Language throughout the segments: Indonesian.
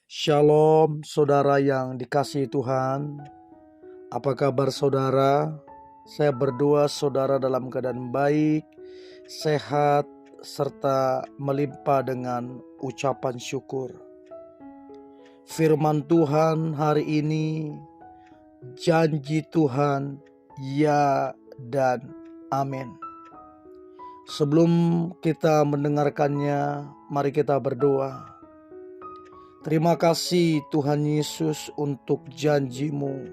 Shalom saudara yang dikasihi Tuhan. Apa kabar saudara? Saya berdoa saudara dalam keadaan baik, sehat, serta melimpah dengan ucapan syukur. Firman Tuhan hari ini, janji Tuhan ya dan amin. Sebelum kita mendengarkannya, mari kita berdoa. Terima kasih Tuhan Yesus untuk janji-Mu.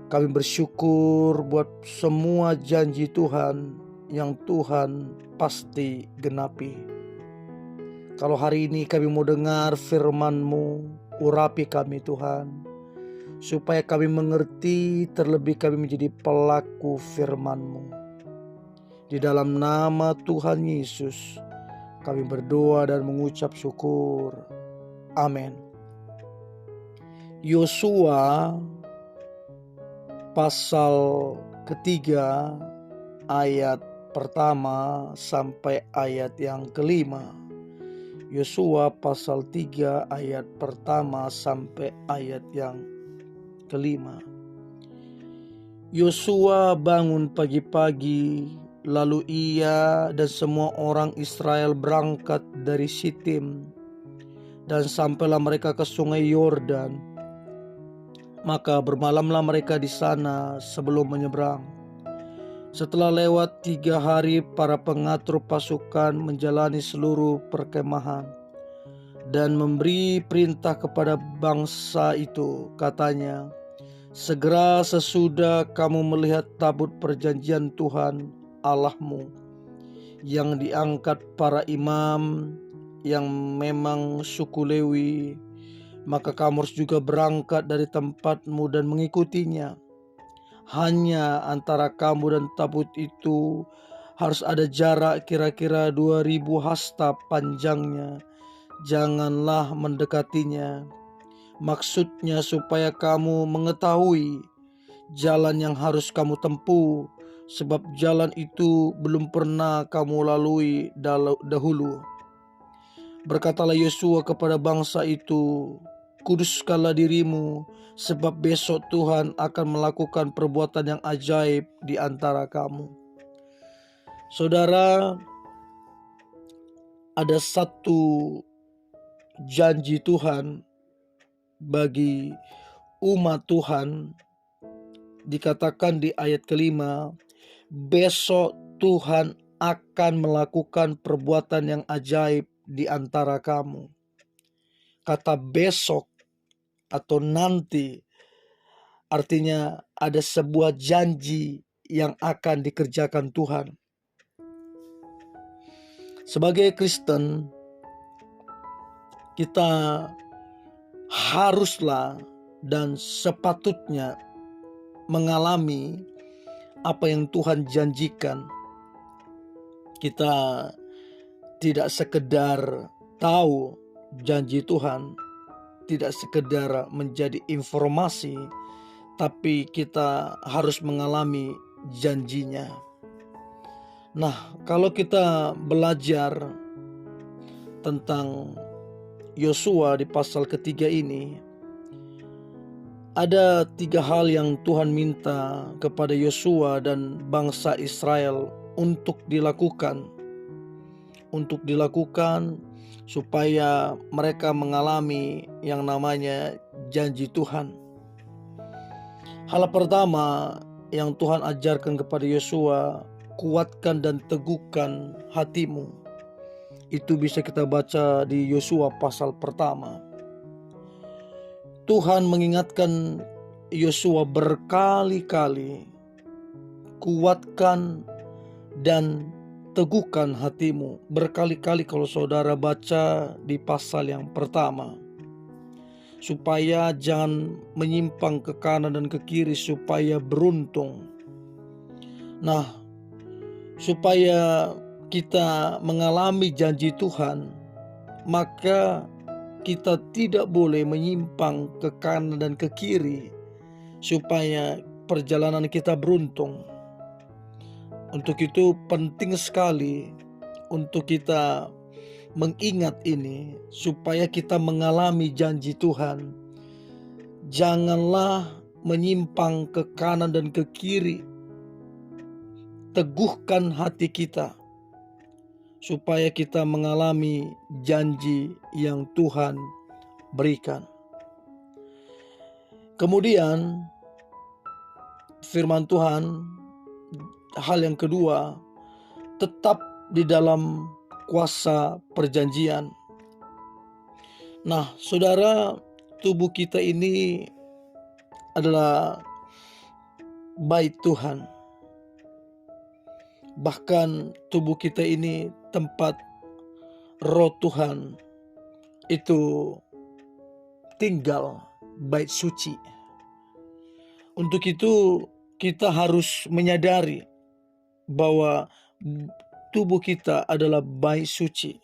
Kami bersyukur buat semua janji Tuhan yang Tuhan pasti genapi. Kalau hari ini kami mau dengar firman-Mu, urapi kami Tuhan, supaya kami mengerti, terlebih kami menjadi pelaku firman-Mu. Di dalam nama Tuhan Yesus, kami berdoa dan mengucap syukur. Amin. Yosua pasal ketiga ayat pertama sampai ayat yang kelima. Yosua pasal 3 ayat pertama sampai ayat yang kelima. Yosua bangun pagi-pagi, lalu ia dan semua orang Israel berangkat dari Sitim, dan sampailah mereka ke sungai Yordan. Maka bermalamlah mereka di sana sebelum menyeberang. Setelah lewat 3 hari, para pengatur pasukan menjalani seluruh perkemahan dan memberi perintah kepada bangsa itu. Katanya, segera sesudah kamu melihat tabut perjanjian Tuhan Allahmu yang diangkat para imam yang memang suku Lewi, maka kamu harus juga berangkat dari tempatmu dan mengikutinya. Hanya antara kamu dan tabut itu harus ada jarak kira-kira 2000 hasta panjangnya. Janganlah mendekatinya. Maksudnya supaya kamu mengetahui jalan yang harus kamu tempuh, sebab jalan itu belum pernah kamu lalui dahulu. Berkatalah Yosua kepada bangsa itu, kuduskanlah dirimu, sebab besok Tuhan akan melakukan perbuatan yang ajaib di antara kamu. Saudara, ada satu janji Tuhan bagi umat Tuhan. Dikatakan di ayat kelima, besok Tuhan akan melakukan perbuatan yang ajaib di antara kamu. Kata besok atau nanti artinya ada sebuah janji yang akan dikerjakan Tuhan. Sebagai Kristen, kita haruslah dan sepatutnya mengalami apa yang Tuhan janjikan. Kita tidak sekedar tahu janji Tuhan, tidak sekedar menjadi informasi, tapi kita harus mengalami janjinya. Nah, kalau kita belajar tentang Yosua di pasal ketiga ini, ada 3 hal yang Tuhan minta kepada Yosua dan bangsa Israel untuk dilakukan supaya mereka mengalami yang namanya janji Tuhan. Hal pertama yang Tuhan ajarkan kepada Yosua, kuatkan dan teguhkan hatimu. Itu bisa kita baca di Yosua pasal pertama. Tuhan mengingatkan Yosua berkali-kali, kuatkan dan teguhkan hatimu. Berkali-kali kalau saudara baca di pasal yang pertama, supaya jangan menyimpang ke kanan dan ke kiri, supaya beruntung. Nah, supaya kita mengalami janji Tuhan, maka kita tidak boleh menyimpang ke kanan dan ke kiri, supaya perjalanan kita beruntung. Untuk itu penting sekali untuk kita mengingat ini supaya kita mengalami janji Tuhan. Janganlah menyimpang ke kanan dan ke kiri. Teguhkan hati kita supaya kita mengalami janji yang Tuhan berikan. Kemudian firman Tuhan, hal yang kedua, tetap di dalam kuasa perjanjian. Nah, saudara, tubuh kita ini adalah bait Tuhan. Bahkan tubuh kita ini tempat roh Tuhan itu tinggal, bait suci. Untuk itu kita harus menyadari bahwa tubuh kita adalah bait suci.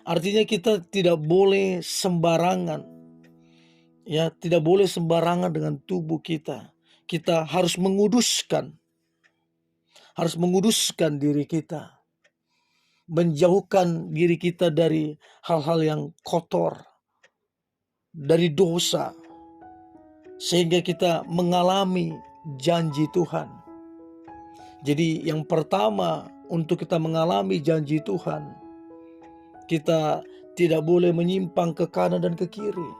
Artinya kita tidak boleh sembarangan. Ya, tidak boleh sembarangan dengan tubuh kita. Kita harus menguduskan diri kita. Menjauhkan diri kita dari hal-hal yang kotor, dari dosa, sehingga kita mengalami janji Tuhan. Jadi yang pertama, untuk kita mengalami janji Tuhan, kita tidak boleh menyimpang ke kanan dan ke kiri.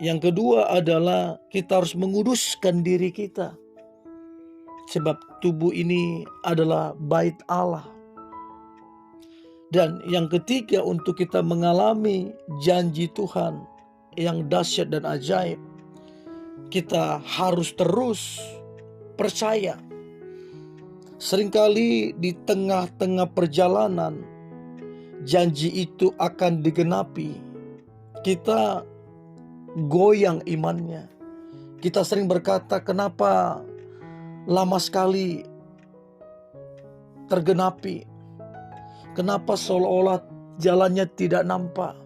Yang kedua adalah kita harus menguduskan diri kita. Sebab tubuh ini adalah bait Allah. Dan yang ketiga, untuk kita mengalami janji Tuhan yang dahsyat dan ajaib, kita harus terus percaya. Seringkali di tengah-tengah perjalanan janji itu akan digenapi. Kita goyang imannya. Kita sering berkata, kenapa lama sekali tergenapi? Kenapa seolah-olah jalannya tidak nampak?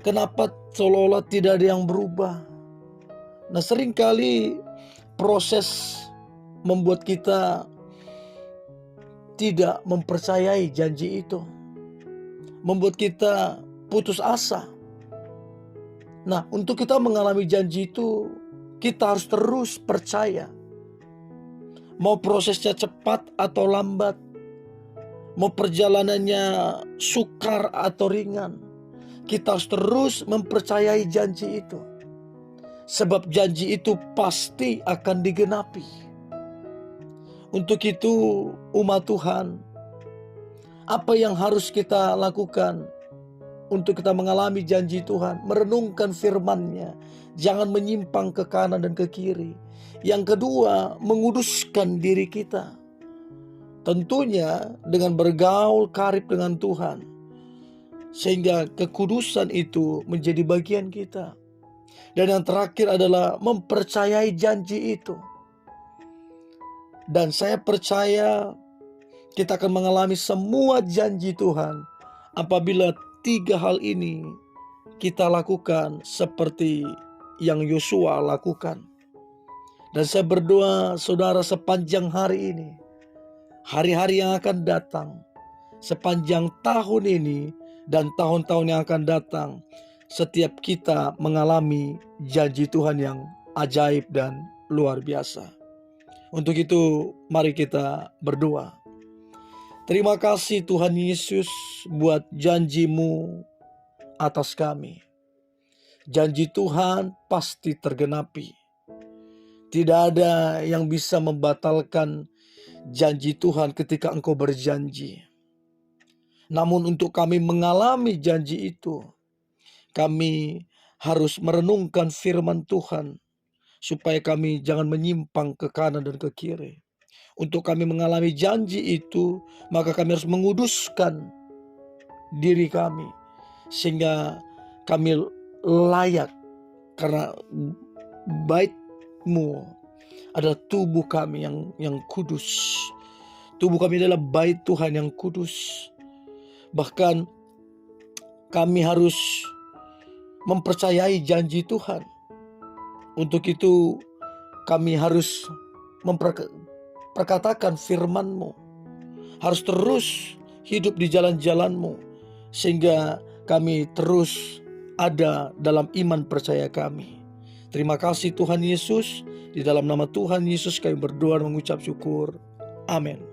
Kenapa seolah-olah tidak ada yang berubah? Nah, seringkali proses membuat kita tidak mempercayai janji itu, membuat kita putus asa. Nah, untuk kita mengalami janji itu, kita harus terus percaya. Mau prosesnya cepat atau lambat, mau perjalanannya sukar atau ringan, kita harus terus mempercayai janji itu. Sebab janji itu pasti akan digenapi. Untuk itu, umat Tuhan, apa yang harus kita lakukan untuk kita mengalami janji Tuhan? Merenungkan firman-Nya, jangan menyimpang ke kanan dan ke kiri. Yang kedua, menguduskan diri kita. Tentunya dengan bergaul karib dengan Tuhan, sehingga kekudusan itu menjadi bagian kita. Dan yang terakhir adalah mempercayai janji itu. Dan saya percaya kita akan mengalami semua janji Tuhan apabila 3 hal ini kita lakukan seperti yang Yosua lakukan. Dan saya berdoa, saudara, sepanjang hari ini, hari-hari yang akan datang, sepanjang tahun ini dan tahun-tahun yang akan datang, setiap kita mengalami janji Tuhan yang ajaib dan luar biasa. Untuk itu, mari kita berdoa. Terima kasih Tuhan Yesus buat janji-Mu atas kami. Janji Tuhan pasti tergenapi. Tidak ada yang bisa membatalkan janji Tuhan ketika Engkau berjanji. Namun untuk kami mengalami janji itu, kami harus merenungkan firman Tuhan, supaya kami jangan menyimpang ke kanan dan ke kiri. Untuk kami mengalami janji itu, maka kami harus menguduskan diri kami, sehingga kami layak, karena bait-Mu adalah tubuh kami yang kudus. Tubuh kami adalah bait Tuhan yang kudus. Bahkan kami harus mempercayai janji Tuhan. Untuk itu kami harus perkatakan firman-Mu, harus terus hidup di jalan-jalan-Mu, sehingga kami terus ada dalam iman percaya kami. Terima kasih Tuhan Yesus, di dalam nama Tuhan Yesus kami berdoa dan mengucap syukur. Amin.